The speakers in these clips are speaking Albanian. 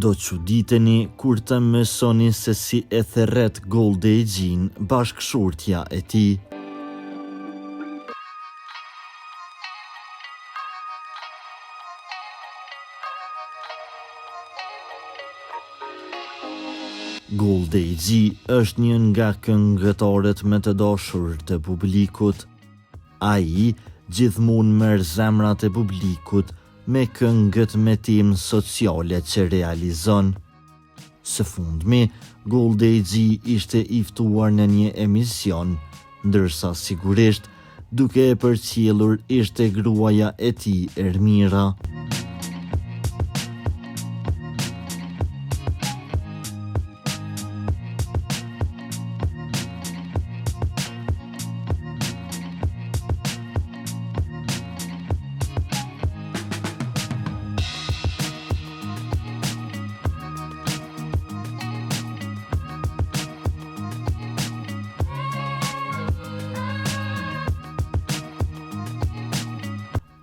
Do çuditeni kur të mësoni se si e therret Goldagjin bashkëshortja e tij. Goldagji është një nga këngëtarët më të dashur të publikut. Ai gjithmonë merr zemrat e publikut me këngët me temë sociale që realizon. Së fundmi, Goldagji ishte i ftuar në një emision, ndërsa sigurisht duke e përcjellur ishte gruaja e tij Ermira.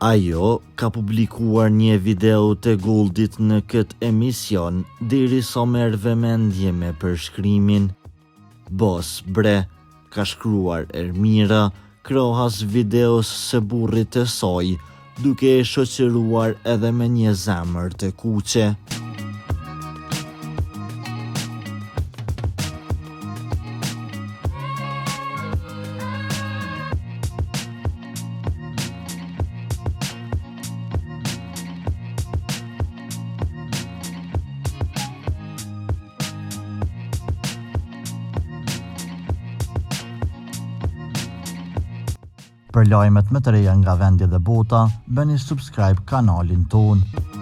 Ajo ka publikuar një video të Goldit në këtë emision derisa merr vëmendje me përshkrimin. Bos bre, ka shkruar Ermira krahas videos së burrit të saj, duke e shoqëruar edhe me një zemër të kuqe. Për lajmet më të reja nga vendi dhe bota, bëni subscribe kanalin tonë.